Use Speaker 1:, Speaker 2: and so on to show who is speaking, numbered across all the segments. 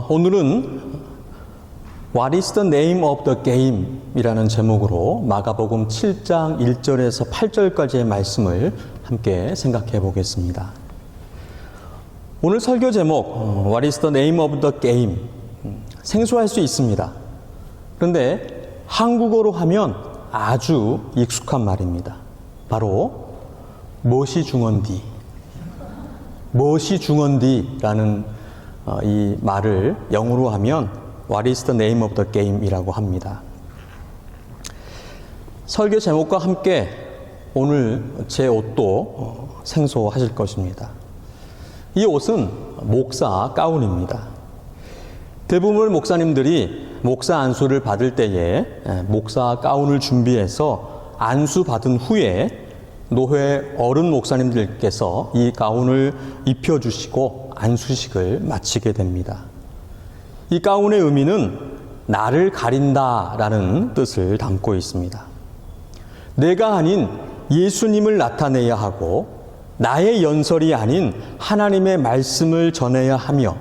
Speaker 1: 오늘은 What is the name of the game? 이라는 제목으로 마가복음 7장 1절에서 8절까지의 말씀을 함께 생각해 보겠습니다. 오늘 설교 제목 What is the name of the game? 생소할 수 있습니다. 그런데 한국어로 하면 아주 익숙한 말입니다. 바로 무엇이 중헌디? 무엇이 중헌디라는 이 말을 영어로 하면 What is the name of the game? 이라고 합니다. 설교 제목과 함께 오늘 제 옷도 생소하실 것입니다. 이 옷은 목사 가운입니다. 대부분 목사님들이 목사 안수를 받을 때에 목사 가운을 준비해서 안수 받은 후에 노회 어른 목사님들께서 이 가운을 입혀주시고 안수식을 마치게 됩니다. 이 가운의 의미는 나를 가린다라는 뜻을 담고 있습니다. 내가 아닌 예수님을 나타내야 하고 나의 연설이 아닌 하나님의 말씀을 전해야 하며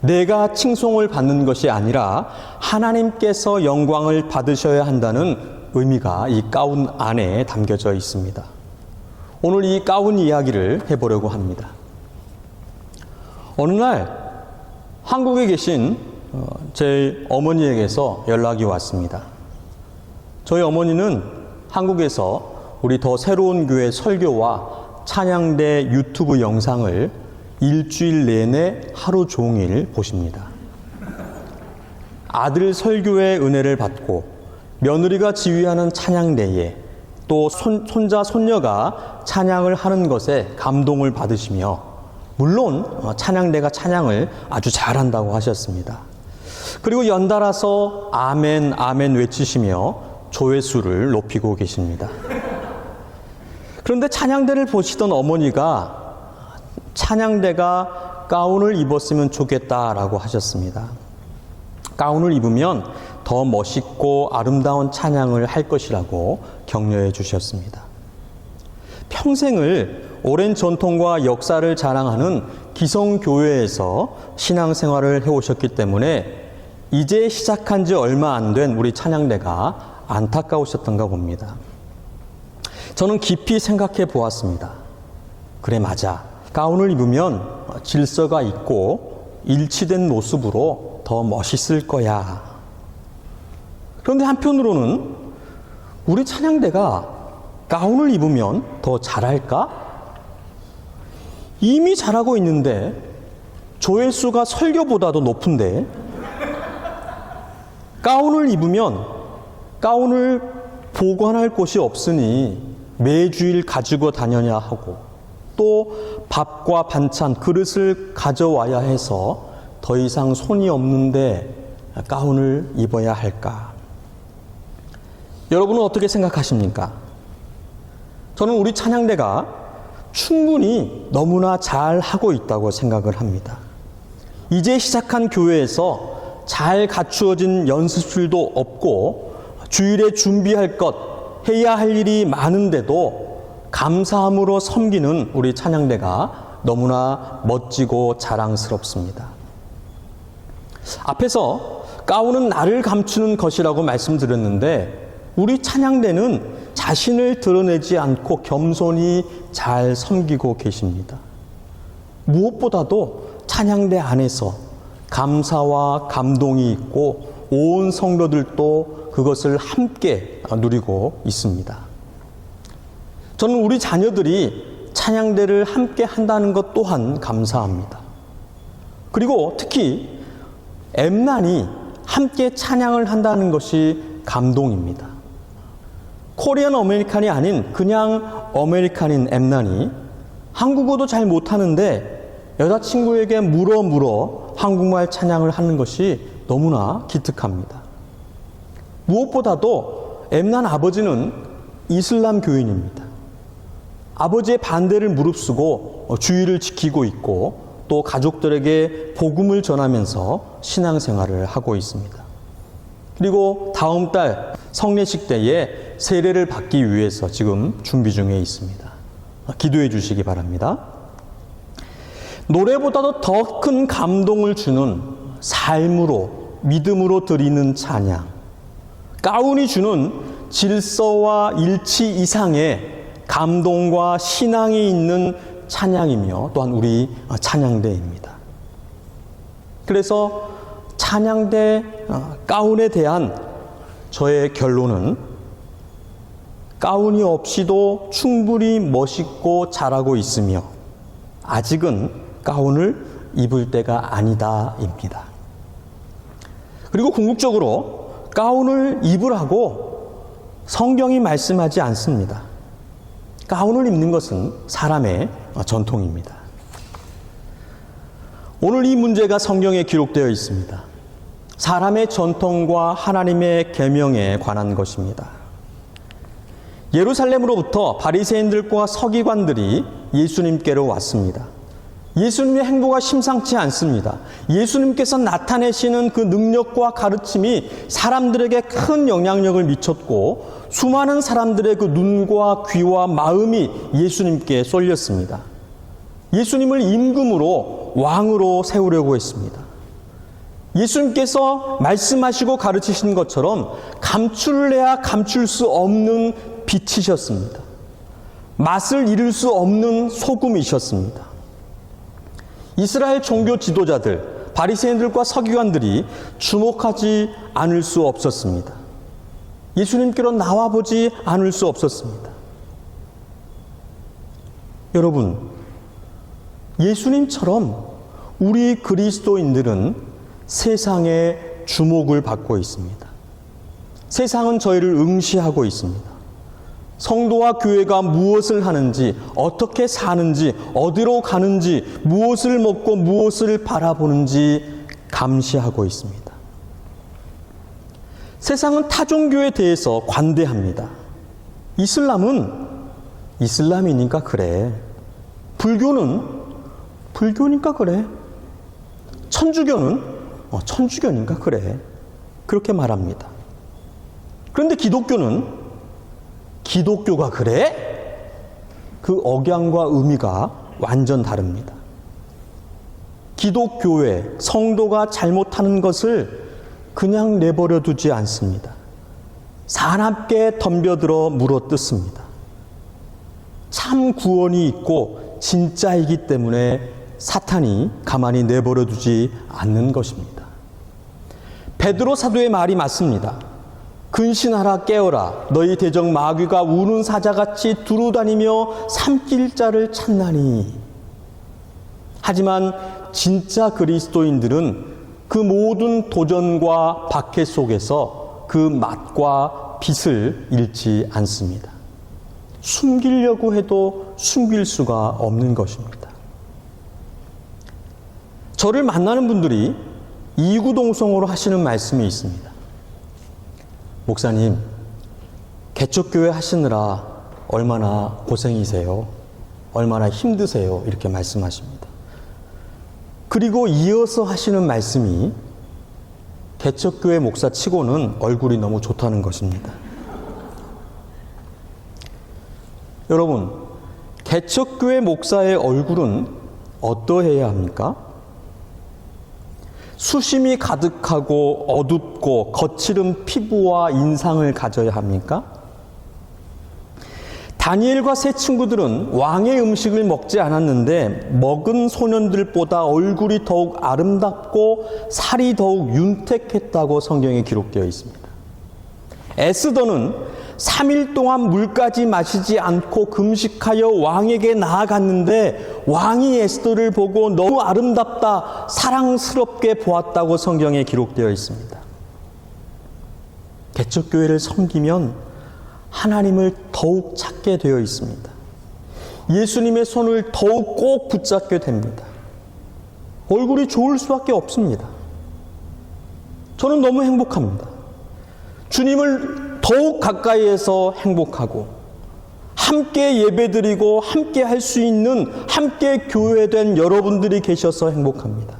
Speaker 1: 내가 칭송을 받는 것이 아니라 하나님께서 영광을 받으셔야 한다는 의미가 이 가운 안에 담겨져 있습니다. 오늘 이 가운 이야기를 해보려고 합니다. 어느 날 한국에 계신 제 어머니에게서 연락이 왔습니다. 저희 어머니는 한국에서 우리 더 새로운 교회 설교와 찬양대 유튜브 영상을 일주일 내내 하루 종일 보십니다. 아들 설교의 은혜를 받고 며느리가 지휘하는 찬양대에 또 손자, 손녀가 찬양을 하는 것에 감동을 받으시며 물론 찬양대가 찬양을 아주 잘한다고 하셨습니다. 그리고 연달아서 아멘, 아멘 외치시며 조회수를 높이고 계십니다. 그런데 찬양대를 보시던 어머니가 찬양대가 가운을 입었으면 좋겠다라고 하셨습니다. 가운을 입으면 더 멋있고 아름다운 찬양을 할 것이라고 격려해 주셨습니다. 평생을 오랜 전통과 역사를 자랑하는 기성교회에서 신앙생활을 해오셨기 때문에 이제 시작한 지 얼마 안 된 우리 찬양대가 안타까우셨던가 봅니다. 저는 깊이 생각해 보았습니다. 그래, 맞아. 가운을 입으면 질서가 있고 일치된 모습으로 더 멋있을 거야. 그런데 한편으로는 우리 찬양대가 가운을 입으면 더 잘할까? 이미 잘하고 있는데 조회수가 설교보다도 높은데 가운을 입으면 가운을 보관할 곳이 없으니 매주일 가지고 다녀야 하고 또 밥과 반찬, 그릇을 가져와야 해서 더 이상 손이 없는데 가운을 입어야 할까? 여러분은 어떻게 생각하십니까? 저는 우리 찬양대가 충분히 너무나 잘 하고 있다고 생각을 합니다. 이제 시작한 교회에서 잘 갖추어진 연습실도 없고 주일에 준비할 것, 해야 할 일이 많은데도 감사함으로 섬기는 우리 찬양대가 너무나 멋지고 자랑스럽습니다. 앞에서 가운은 나를 감추는 것이라고 말씀드렸는데 우리 찬양대는 자신을 드러내지 않고 겸손히 잘 섬기고 계십니다. 무엇보다도 찬양대 안에서 감사와 감동이 있고 온 성도들도 그것을 함께 누리고 있습니다. 저는 우리 자녀들이 찬양대를 함께 한다는 것 또한 감사합니다. 그리고 특히 엠난이 함께 찬양을 한다는 것이 감동입니다. 코리안 아메리칸이 아닌 그냥 아메리칸인 엠난이 한국어도 잘 못하는데 여자친구에게 물어 한국말 찬양을 하는 것이 너무나 기특합니다. 무엇보다도 엠난 아버지는 이슬람 교인입니다. 아버지의 반대를 무릅쓰고 주의를 지키고 있고 또 가족들에게 복음을 전하면서 신앙생활을 하고 있습니다. 그리고 다음 달 성례식 때에 세례를 받기 위해서 지금 준비 중에 있습니다. 기도해 주시기 바랍니다. 노래보다도 더 큰 감동을 주는 삶으로, 믿음으로 드리는 찬양, 가운이 주는 질서와 일치 이상의 감동과 신앙이 있는 찬양이며 또한 우리 찬양대입니다. 그래서 찬양대 가운에 대한 저의 결론은 가운이 없이도 충분히 멋있고 잘하고 있으며 아직은 가운을 입을 때가 아니다입니다. 그리고 궁극적으로 가운을 입으라고 성경이 말씀하지 않습니다. 가운을 입는 것은 사람의 전통입니다. 오늘 이 문제가 성경에 기록되어 있습니다. 사람의 전통과 하나님의 계명에 관한 것입니다. 예루살렘으로부터 바리새인들과 서기관들이 예수님께로 왔습니다. 예수님의 행보가 심상치 않습니다. 예수님께서 나타내시는 그 능력과 가르침이 사람들에게 큰 영향력을 미쳤고 수많은 사람들의 그 눈과 귀와 마음이 예수님께 쏠렸습니다. 예수님을 임금으로 왕으로 세우려고 했습니다. 예수님께서 말씀하시고 가르치신 것처럼 감출래야 감출 수 없는 빛이셨습니다. 맛을 잃을 수 없는 소금이셨습니다. 이스라엘 종교 지도자들, 바리새인들과 서기관들이 주목하지 않을 수 없었습니다. 예수님께로 나와보지 않을 수 없었습니다. 여러분, 예수님처럼 우리 그리스도인들은 세상의 주목을 받고 있습니다. 세상은 저희를 응시하고 있습니다. 성도와 교회가 무엇을 하는지, 어떻게 사는지, 어디로 가는지, 무엇을 먹고 무엇을 바라보는지 감시하고 있습니다. 세상은 타종교에 대해서 관대합니다. 이슬람은 이슬람이니까 그래. 불교는 불교니까 그래. 천주교는 천주교니까 그래. 그렇게 말합니다. 그런데 기독교는 기독교가 그래? 그 억양과 의미가 완전 다릅니다. 기독교회 성도가 잘못하는 것을 그냥 내버려 두지 않습니다. 사납게 덤벼들어 물어뜯습니다. 참 구원이 있고 진짜이기 때문에 사탄이 가만히 내버려 두지 않는 것입니다. 베드로 사도의 말이 맞습니다. 근신하라 깨어라 너희 대적 마귀가 우는 사자같이 두루다니며 삼킬 자를 찾나니. 하지만 진짜 그리스도인들은 그 모든 도전과 박해 속에서 그 맛과 빛을 잃지 않습니다. 숨기려고 해도 숨길 수가 없는 것입니다. 저를 만나는 분들이 이구동성으로 하시는 말씀이 있습니다. 목사님, 개척교회 하시느라 얼마나 고생이세요? 얼마나 힘드세요? 이렇게 말씀하십니다. 그리고 이어서 하시는 말씀이 개척교회 목사 치고는 얼굴이 너무 좋다는 것입니다. 여러분, 개척교회 목사의 얼굴은 어떠해야 합니까? 수심이 가득하고 어둡고 거칠은 피부와 인상을 가져야 합니까? 다니엘과 세 친구들은 왕의 음식을 먹지 않았는데 먹은 소년들보다 얼굴이 더욱 아름답고 살이 더욱 윤택했다고 성경에 기록되어 있습니다. 에스더는 3일 동안 물까지 마시지 않고 금식하여 왕에게 나아갔는데 왕이 에스더를 보고 너무 아름답다, 사랑스럽게 보았다고 성경에 기록되어 있습니다. 개척교회를 섬기면 하나님을 더욱 찾게 되어 있습니다. 예수님의 손을 더욱 꼭 붙잡게 됩니다. 얼굴이 좋을 수밖에 없습니다. 저는 너무 행복합니다. 주님을 더욱 가까이에서 행복하고 함께 예배드리고 함께 할 수 있는 함께 교회된 여러분들이 계셔서 행복합니다.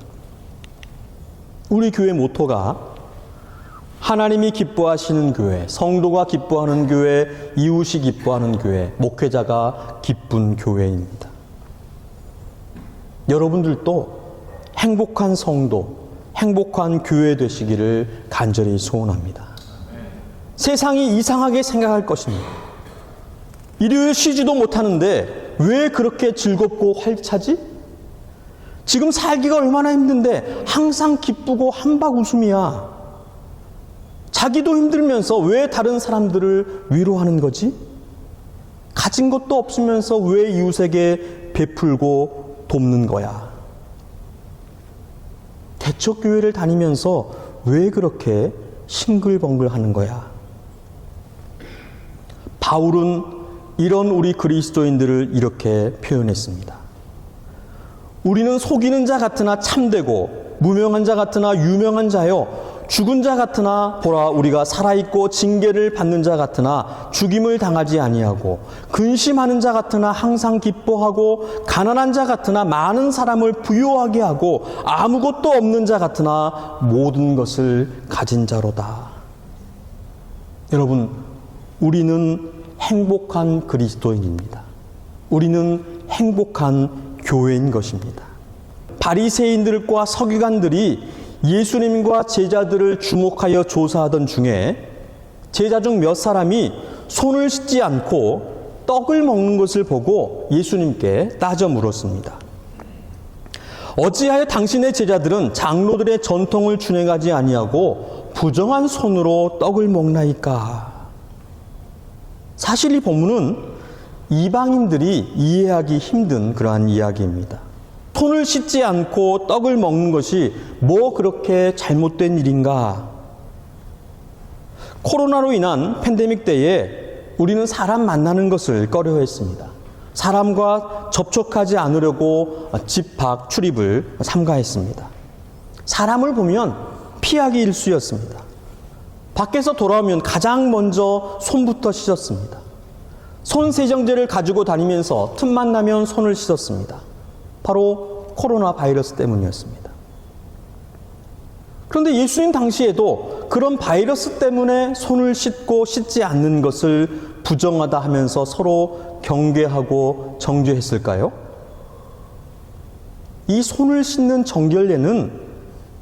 Speaker 1: 우리 교회 모토가 하나님이 기뻐하시는 교회, 성도가 기뻐하는 교회, 이웃이 기뻐하는 교회, 목회자가 기쁜 교회입니다. 여러분들도 행복한 성도, 행복한 교회 되시기를 간절히 소원합니다. 세상이 이상하게 생각할 것입니다. 일요일 쉬지도 못하는데 왜 그렇게 즐겁고 활차지? 지금 살기가 얼마나 힘든데 항상 기쁘고 한박 웃음이야. 자기도 힘들면서 왜 다른 사람들을 위로하는 거지? 가진 것도 없으면서 왜 이웃에게 베풀고 돕는 거야? 개척교회를 다니면서 왜 그렇게 싱글벙글 하는 거야? 바울은 이런 우리 그리스도인들을 이렇게 표현했습니다. 우리는 속이는 자 같으나 참되고 무명한 자 같으나 유명한 자요 죽은 자 같으나 보라 우리가 살아있고 징계를 받는 자 같으나 죽임을 당하지 아니하고 근심하는 자 같으나 항상 기뻐하고 가난한 자 같으나 많은 사람을 부유하게 하고 아무것도 없는 자 같으나 모든 것을 가진 자로다. 여러분, 우리는 행복한 그리스도인입니다. 우리는 행복한 교회인 것입니다. 바리새인들과 서기관들이 예수님과 제자들을 주목하여 조사하던 중에 제자 중 몇 사람이 손을 씻지 않고 떡을 먹는 것을 보고 예수님께 따져 물었습니다. 어찌하여 당신의 제자들은 장로들의 전통을 준행하지 아니하고 부정한 손으로 떡을 먹나이까? 사실 이 본문은 이방인들이 이해하기 힘든 그러한 이야기입니다. 손을 씻지 않고 떡을 먹는 것이 뭐 그렇게 잘못된 일인가? 코로나로 인한 팬데믹 때에 우리는 사람 만나는 것을 꺼려했습니다. 사람과 접촉하지 않으려고 집 밖 출입을 삼가했습니다. 사람을 보면 피하기 일쑤였습니다. 밖에서 돌아오면 가장 먼저 손부터 씻었습니다. 손 세정제를 가지고 다니면서 틈만 나면 손을 씻었습니다. 바로 코로나 바이러스 때문이었습니다. 그런데 예수님 당시에도 그런 바이러스 때문에 손을 씻고 씻지 않는 것을 부정하다 하면서 서로 경계하고 정죄했을까요? 이 손을 씻는 정결례는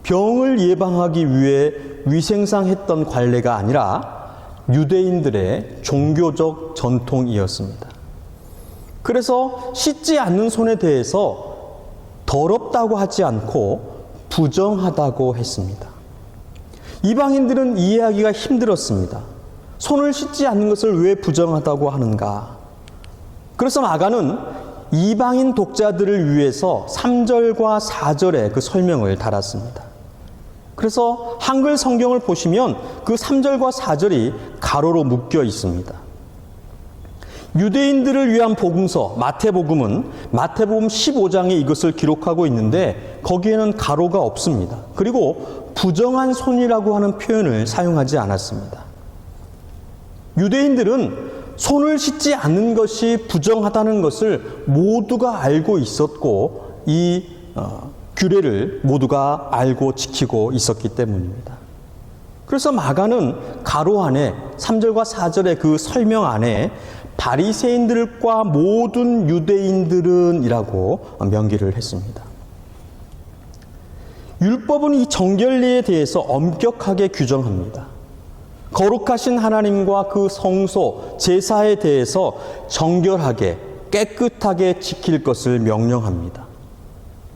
Speaker 1: 병을 예방하기 위해 위생상 했던 관례가 아니라 유대인들의 종교적 전통이었습니다. 그래서 씻지 않는 손에 대해서 더럽다고 하지 않고 부정하다고 했습니다. 이방인들은 이해하기가 힘들었습니다. 손을 씻지 않는 것을 왜 부정하다고 하는가? 그래서 마가는 이방인 독자들을 위해서 3절과 4절에 그 설명을 달았습니다. 그래서 한글 성경을 보시면 그 3절과 4절이 가로로 묶여 있습니다. 유대인들을 위한 복음서 마태복음은 마태복음 15장에 이것을 기록하고 있는데 거기에는 가로가 없습니다. 그리고 부정한 손이라고 하는 표현을 사용하지 않았습니다. 유대인들은 손을 씻지 않는 것이 부정하다는 것을 모두가 알고 있었고 이 규례를 모두가 알고 지키고 있었기 때문입니다. 그래서 마가는 가로 안에 3절과 4절의 그 설명 안에 바리새인들과 모든 유대인들은 이라고 명기를 했습니다. 율법은 이 정결례에 대해서 엄격하게 규정합니다. 거룩하신 하나님과 그 성소, 제사에 대해서 정결하게, 깨끗하게 지킬 것을 명령합니다.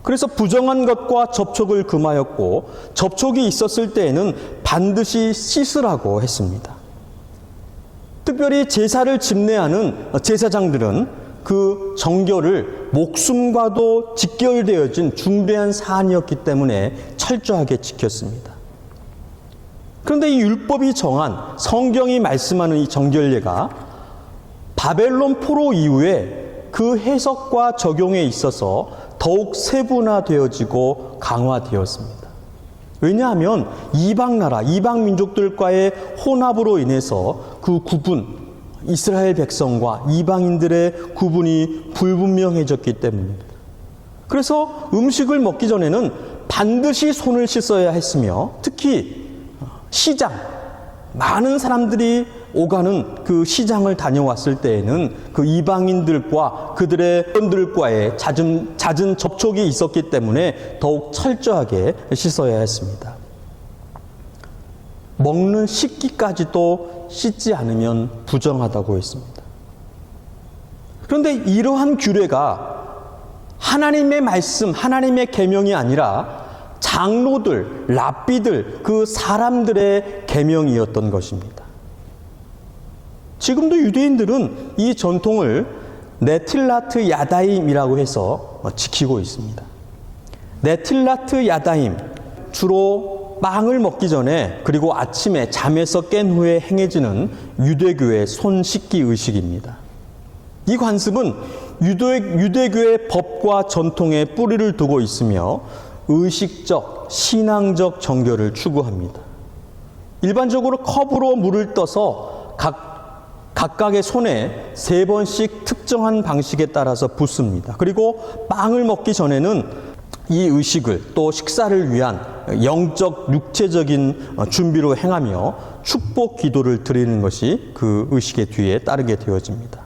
Speaker 1: 그래서 부정한 것과 접촉을 금하였고 접촉이 있었을 때에는 반드시 씻으라고 했습니다. 특별히 제사를 집례하는 제사장들은 그 정결을 목숨과도 직결되어진 중대한 사안이었기 때문에 철저하게 지켰습니다. 그런데 이 율법이 정한 성경이 말씀하는 이 정결례가 바벨론 포로 이후에 그 해석과 적용에 있어서 더욱 세분화되어지고 강화되었습니다. 왜냐하면 이방 나라, 이방 민족들과의 혼합으로 인해서 그 구분, 이스라엘 백성과 이방인들의 구분이 불분명해졌기 때문입니다. 그래서 음식을 먹기 전에는 반드시 손을 씻어야 했으며 특히 시장, 많은 사람들이 오가는 그 시장을 다녀왔을 때에는 그 이방인들과 그들의 어른들과의 잦은 접촉이 있었기 때문에 더욱 철저하게 씻어야 했습니다. 먹는 식기까지도 씻지 않으면 부정하다고 했습니다. 그런데 이러한 규례가 하나님의 말씀, 하나님의 계명이 아니라 장로들, 랍비들, 그 사람들의 계명이었던 것입니다. 지금도 유대인들은 이 전통을 네틸라트 야다임이라고 해서 지키고 있습니다. 네틸라트 야다임, 주로 빵을 먹기 전에 그리고 아침에 잠에서 깬 후에 행해지는 유대교의 손 씻기 의식입니다. 이 관습은 유대교의 법과 전통에 뿌리를 두고 있으며 의식적, 신앙적 정결을 추구합니다. 일반적으로 컵으로 물을 떠서 각각의 손에 3번씩 특정한 방식에 따라서 붓습니다. 그리고 빵을 먹기 전에는 이 의식을 또 식사를 위한 영적, 육체적인 준비로 행하며 축복 기도를 드리는 것이 그 의식의 뒤에 따르게 되어집니다.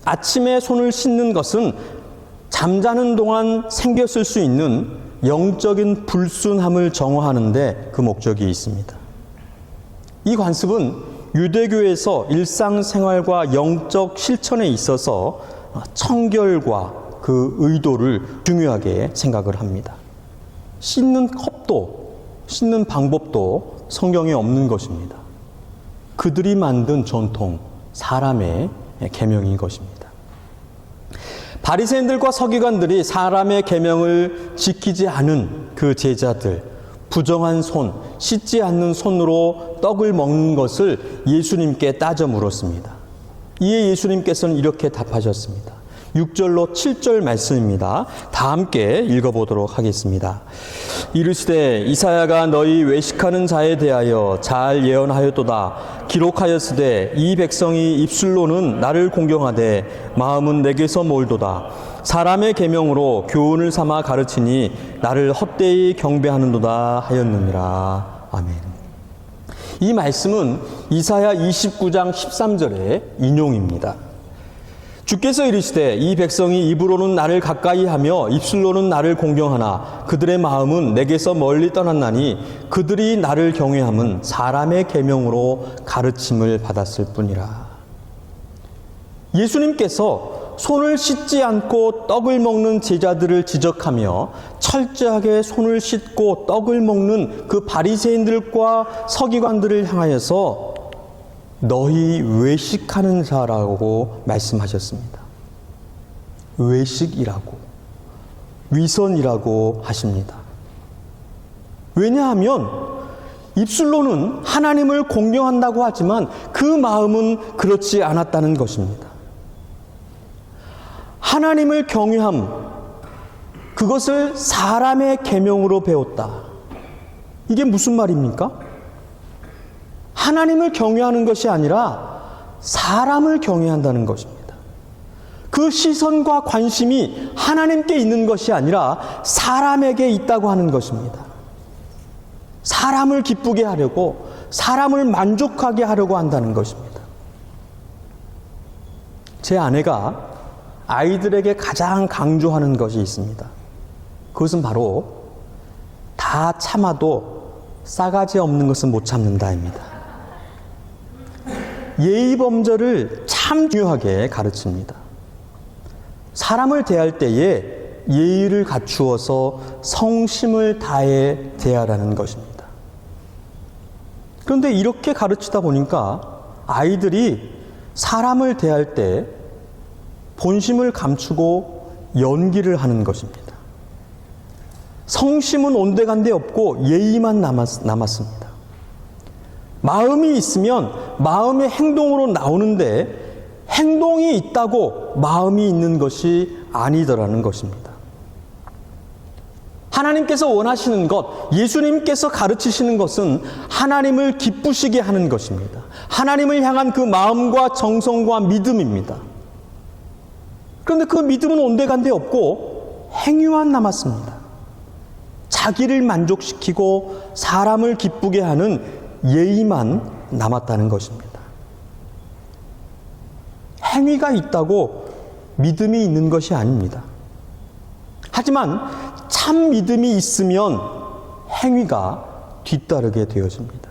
Speaker 1: 아침에 손을 씻는 것은 잠자는 동안 생겼을 수 있는 영적인 불순함을 정화하는 데 그 목적이 있습니다. 이 관습은 유대교에서 일상생활과 영적 실천에 있어서 청결과 그 의도를 중요하게 생각을 합니다. 씻는 컵도, 씻는 방법도 성경에 없는 것입니다. 그들이 만든 전통, 사람의 계명인 것입니다. 바리새인들과 서기관들이 사람의 계명을 지키지 않은 그 제자들, 부정한 손, 씻지 않는 손으로 떡을 먹는 것을 예수님께 따져 물었습니다. 이에 예수님께서는 이렇게 답하셨습니다. 6절로 7절 말씀입니다. 다 함께 읽어보도록 하겠습니다. 이르시되 이사야가 너희 외식하는 자에 대하여 잘 예언하였도다. 기록하였으되 이 백성이 입술로는 나를 공경하되 마음은 내게서 멀도다. 사람의 계명으로 교훈을 삼아 가르치니 나를 헛되이 경배하는도다 하였느니라. 아멘. 이 말씀은 이사야 29장 13절의 인용입니다. 주께서 이르시되 이 백성이 입으로는 나를 가까이 하며 입술로는 나를 공경하나 그들의 마음은 내게서 멀리 떠났나니 그들이 나를 경외함은 사람의 계명으로 가르침을 받았을 뿐이라. 예수님께서 손을 씻지 않고 떡을 먹는 제자들을 지적하며 철저하게 손을 씻고 떡을 먹는 그 바리새인들과 서기관들을 향하여서 너희 외식하는 자라고 말씀하셨습니다. 외식이라고, 위선이라고 하십니다. 왜냐하면 입술로는 하나님을 공경한다고 하지만 그 마음은 그렇지 않았다는 것입니다. 하나님을 경외함, 그것을 사람의 계명으로 배웠다. 이게 무슨 말입니까? 하나님을 경외하는 것이 아니라 사람을 경외한다는 것입니다. 그 시선과 관심이 하나님께 있는 것이 아니라 사람에게 있다고 하는 것입니다. 사람을 기쁘게 하려고, 사람을 만족하게 하려고 한다는 것입니다. 제 아내가 아이들에게 가장 강조하는 것이 있습니다. 그것은 바로 다 참아도 싸가지 없는 것은 못 참는다입니다. 예의 범절을 참 중요하게 가르칩니다. 사람을 대할 때에 예의를 갖추어서 성심을 다해 대하라는 것입니다. 그런데 이렇게 가르치다 보니까 아이들이 사람을 대할 때 본심을 감추고 연기를 하는 것입니다. 성심은 온데간데 없고 예의만 남았습니다. 마음이 있으면 마음의 행동으로 나오는데 행동이 있다고 마음이 있는 것이 아니더라는 것입니다. 하나님께서 원하시는 것, 예수님께서 가르치시는 것은 하나님을 기쁘시게 하는 것입니다. 하나님을 향한 그 마음과 정성과 믿음입니다. 그런데 그 믿음은 온데간데 없고 행위만 남았습니다. 자기를 만족시키고 사람을 기쁘게 하는 예의만 남았다는 것입니다. 행위가 있다고 믿음이 있는 것이 아닙니다. 하지만 참 믿음이 있으면 행위가 뒤따르게 되어집니다.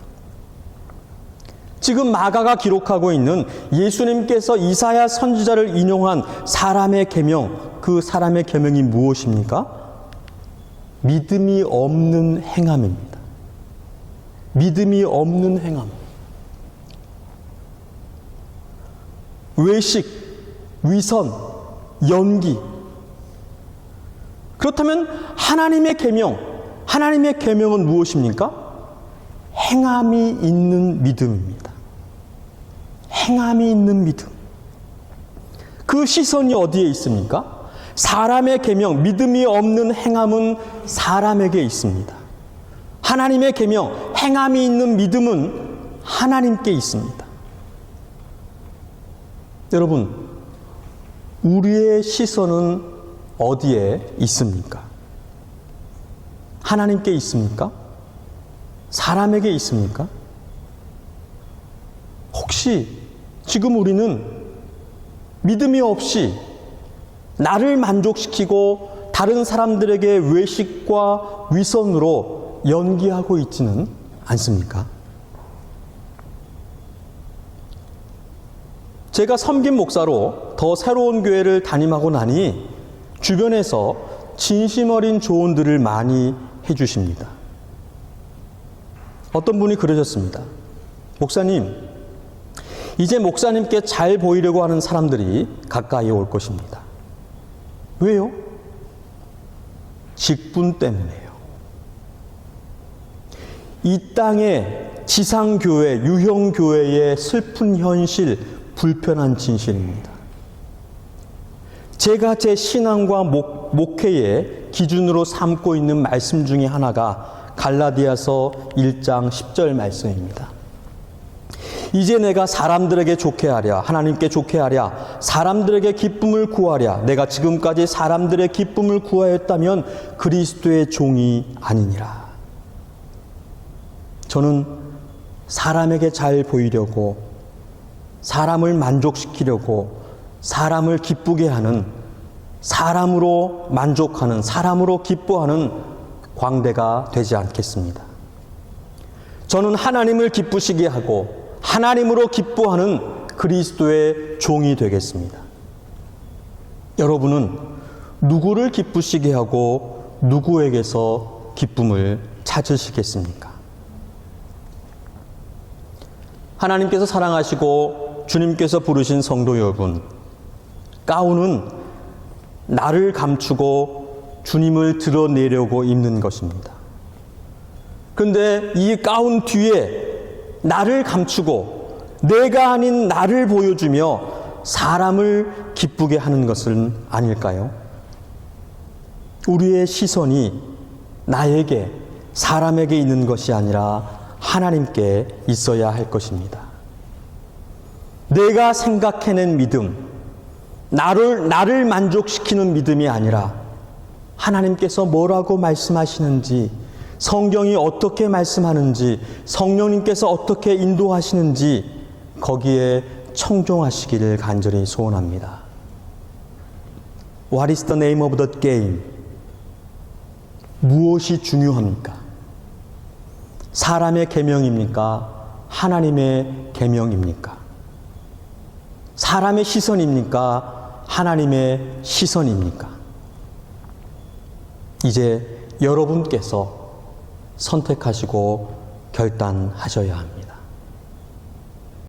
Speaker 1: 지금 마가가 기록하고 있는 예수님께서 이사야 선지자를 인용한 사람의 계명, 그 사람의 계명이 무엇입니까? 믿음이 없는 행함입니다. 믿음이 없는 행함. 외식, 위선, 연기. 그렇다면 하나님의 계명은 무엇입니까? 행함이 있는 믿음입니다. 행함이 있는 믿음. 그 시선이 어디에 있습니까? 사람의 계명, 믿음이 없는 행함은 사람에게 있습니다. 하나님의 계명, 행함이 있는 믿음은 하나님께 있습니다. 여러분, 우리의 시선은 어디에 있습니까? 하나님께 있습니까? 사람에게 있습니까? 혹시 지금 우리는 믿음이 없이 나를 만족시키고 다른 사람들에게 외식과 위선으로 연기하고 있지는 않습니까? 제가 섬김 목사로 더 새로운 교회를 담임하고 나니 주변에서 진심 어린 조언들을 많이 해주십니다. 어떤 분이 그러셨습니다. 목사님, 이제 목사님께 잘 보이려고 하는 사람들이 가까이 올 것입니다. 왜요? 직분 때문에요. 이 땅의 지상교회, 유형교회의 슬픈 현실, 불편한 진실입니다. 제가 제 신앙과 목회의 기준으로 삼고 있는 말씀 중에 하나가 갈라디아서 1장 10절 말씀입니다. 이제 내가 사람들에게 좋게 하랴, 하나님께 좋게 하랴, 사람들에게 기쁨을 구하랴. 내가 지금까지 사람들의 기쁨을 구하였다면 그리스도의 종이 아니니라. 저는 사람에게 잘 보이려고, 사람을 만족시키려고, 사람을 기쁘게 하는, 사람으로 만족하는, 사람으로 기뻐하는 광대가 되지 않겠습니다. 저는 하나님을 기쁘시게 하고 하나님으로 기뻐하는 그리스도의 종이 되겠습니다. 여러분은 누구를 기쁘시게 하고 누구에게서 기쁨을 찾으시겠습니까? 하나님께서 사랑하시고 주님께서 부르신 성도 여러분, 가운은 나를 감추고 주님을 드러내려고 입는 것입니다. 그런데 이 가운 뒤에 나를 감추고 내가 아닌 나를 보여주며 사람을 기쁘게 하는 것은 아닐까요? 우리의 시선이 나에게, 사람에게 있는 것이 아니라 하나님께 있어야 할 것입니다. 내가 생각해낸 믿음, 나를 만족시키는 믿음이 아니라 하나님께서 뭐라고 말씀하시는지, 성경이 어떻게 말씀하는지, 성령님께서 어떻게 인도하시는지 거기에 청종하시기를 간절히 소원합니다. What is the name of the game? 무엇이 중요합니까? 사람의 계명입니까? 하나님의 계명입니까? 사람의 시선입니까? 하나님의 시선입니까? 이제 여러분께서 선택하시고 결단하셔야 합니다.